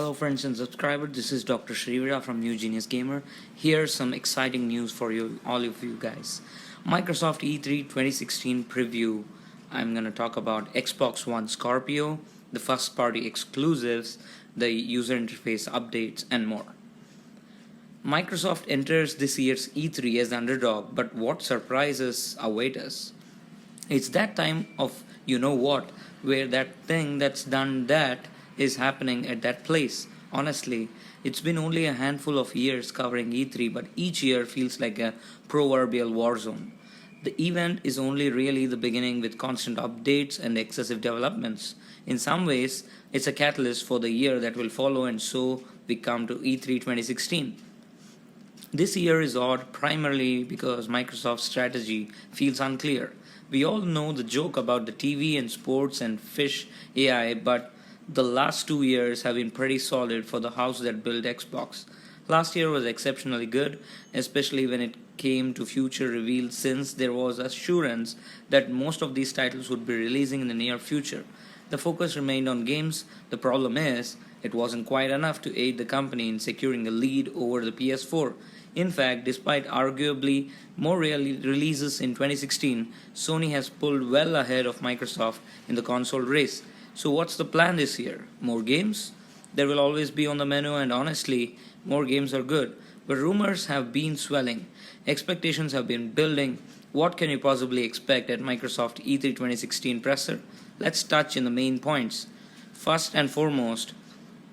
Hello friends and subscribers, this is Dr. Shrivira from New Genius Gamer. Here's some exciting news for all of you guys. Microsoft E3 2016 preview. I'm going to talk about Xbox One Scorpio, the first party exclusives, the user interface updates and more. Microsoft enters this year's E3 as the underdog, but what surprises await us? It's that time of you know what, where that thing that's done that is happening at that place. Honestly, it's been only a handful of years covering E3, but each year feels like a proverbial war zone. The event is only really the beginning with constant updates and excessive developments. In some ways, it's a catalyst for the year that will follow, and so we come to E3 2016. This year is odd primarily because Microsoft's strategy feels unclear. We all know the joke about the TV and sports and fish AI, but the last 2 years have been pretty solid for the house that built Xbox. Last year was exceptionally good, especially when it came to future reveals, since there was assurance that most of these titles would be releasing in the near future. The focus remained on games. The problem is, it wasn't quite enough to aid the company in securing a lead over the PS4. In fact, despite arguably more releases in 2016, Sony has pulled well ahead of Microsoft in the console race. So what's the plan this year? More games? There will always be on the menu, and honestly, more games are good. But rumors have been swelling. Expectations have been building. What can you possibly expect at Microsoft E3 2016 presser? Let's touch in the main points. First and foremost,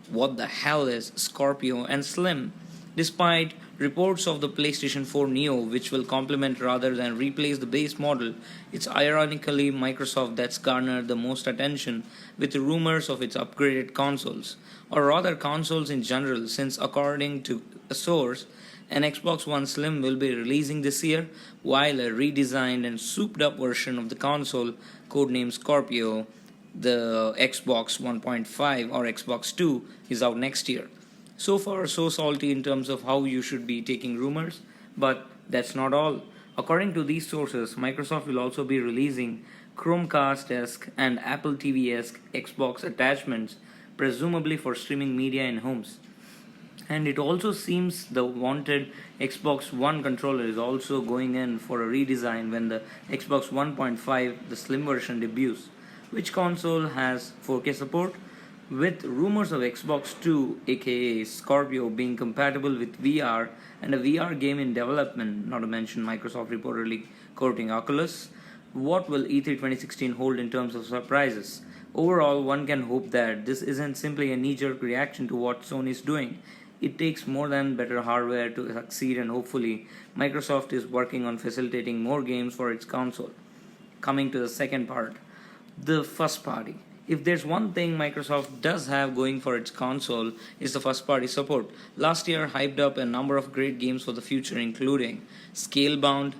what the hell is Scorpio and Slim? Despite reports of the PlayStation 4 Neo, which will complement rather than replace the base model, it's ironically Microsoft that's garnered the most attention with rumors of its upgraded consoles, or rather consoles in general, since according to a source, an Xbox One Slim will be releasing this year, while a redesigned and souped up version of the console, codenamed Scorpio, the Xbox 1.5 or Xbox 2, is out next year. So far, so salty in terms of how you should be taking rumors, but that's not all. According to these sources, Microsoft will also be releasing Chromecast-esque and Apple TV-esque Xbox attachments, presumably for streaming media in homes. And it also seems the wanted Xbox One controller is also going in for a redesign when the Xbox 1.5, the slim version, debuts. Which console has 4K support? With rumors of Xbox 2 aka Scorpio being compatible with VR and a VR game in development, not to mention Microsoft reportedly courting Oculus, what will E3 2016 hold in terms of surprises? Overall, one can hope that this isn't simply a knee-jerk reaction to what Sony is doing. It takes more than better hardware to succeed, and hopefully Microsoft is working on facilitating more games for its console. Coming to the second part, the first party. If there's one thing Microsoft does have going for its console, is the first party support. Last year hyped up a number of great games for the future, including Scalebound,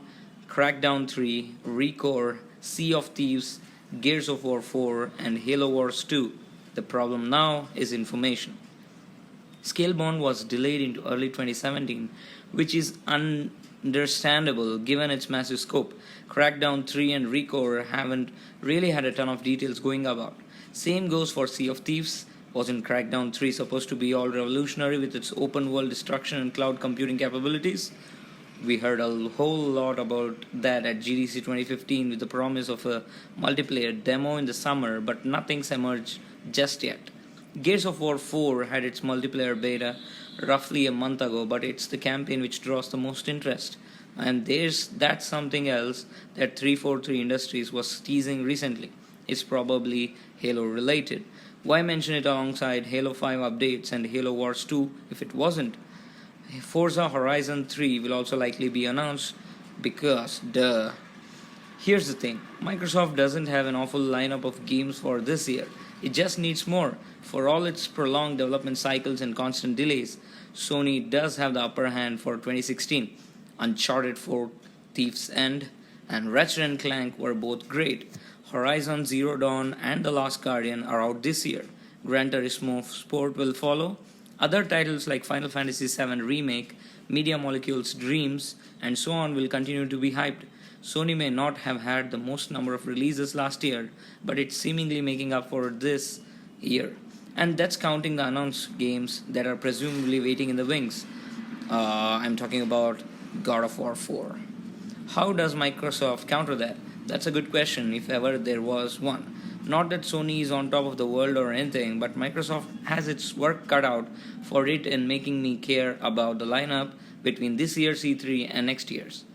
Crackdown 3, Recore, Sea of Thieves, Gears of War 4, and Halo Wars 2. The problem now is information. Scalebound was delayed into early 2017, which is understandable given its massive scope. Crackdown 3 and Recore haven't really had a ton of details going about. Same goes for Sea of Thieves. Wasn't Crackdown 3 supposed to be all revolutionary with its open world destruction and cloud computing capabilities? We heard a whole lot about that at GDC 2015 with the promise of a multiplayer demo in the summer, but nothing's emerged just yet. Gears of War 4 had its multiplayer beta roughly a month ago, but it's the campaign which draws the most interest. And that's something else that 343 Industries was teasing recently. It's probably Halo related. Why mention it alongside Halo 5 updates and Halo Wars 2 if it wasn't? Forza Horizon 3 will also likely be announced because duh. Here's the thing, Microsoft doesn't have an awful lineup of games for this year. It just needs more. For all its prolonged development cycles and constant delays, Sony does have the upper hand for 2016. Uncharted 4, Thief's End, and Ratchet & Clank were both great. Horizon Zero Dawn and The Last Guardian are out this year. Gran Turismo Sport will follow. Other titles like Final Fantasy VII Remake, Media Molecule's Dreams, and so on will continue to be hyped. Sony may not have had the most number of releases last year, but it's seemingly making up for this year. and that's counting the announced games that are presumably waiting in the wings. I'm talking about God of War 4. How does Microsoft counter that? That's a good question, if ever there was one. Not that Sony is on top of the world or anything, but Microsoft has its work cut out for it in making me care about the lineup between this year's E3 and next year's.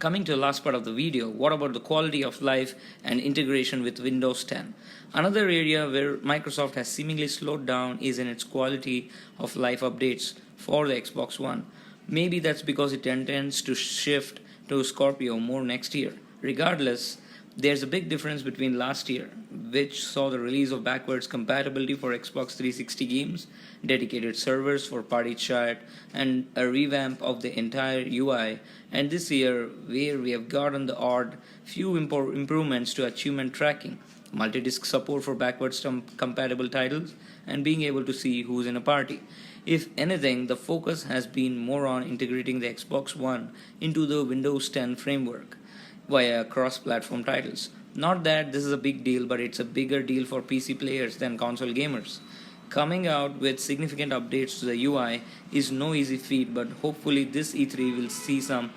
Coming to the last part of the video, what about the quality of life and integration with Windows 10? Another area where Microsoft has seemingly slowed down is in its quality of life updates for the Xbox One. Maybe that's because it intends to shift to Scorpio more next year. Regardless, there's a big difference between last year, which saw the release of backwards compatibility for Xbox 360 games, dedicated servers for party chat, and a revamp of the entire UI, and this year, where we have gotten the odd few improvements to achievement tracking, multi-disc support for backwards compatible titles, and being able to see who's in a party. If anything, the focus has been more on integrating the Xbox One into the Windows 10 framework via cross-platform titles. Not that this is a big deal, but it's a bigger deal for PC players than console gamers. Coming out with significant updates to the UI is no easy feat, but hopefully this E3 will see some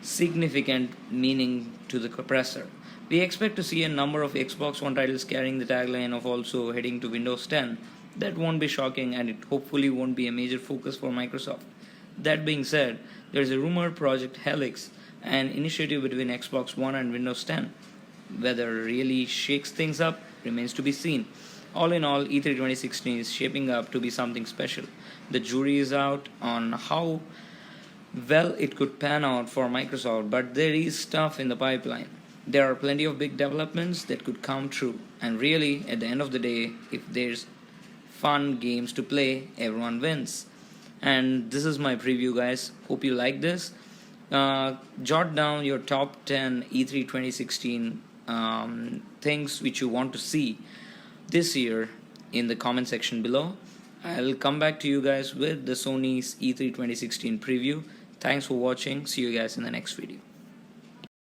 significant meaning to the compressor. We expect to see a number of Xbox One titles carrying the tagline of also heading to Windows 10. That won't be shocking, and it hopefully won't be a major focus for Microsoft. That being said, there's a rumored Project Helix, an initiative between Xbox One and Windows 10. Whether it really shakes things up remains to be seen. All in all, E3 2016 is shaping up to be something special. The jury is out on how well it could pan out for Microsoft, but there is stuff in the pipeline. There are plenty of big developments that could come true, and really, at the end of the day, if there's fun games to play, everyone wins. And this is my preview, guys. Hope you like this. Jot down your top 10 E3 2016 things which you want to see this year in the comment section below. I'll come back to you guys with the Sony's E3 2016 preview. Thanks for watching. See you guys in the next video.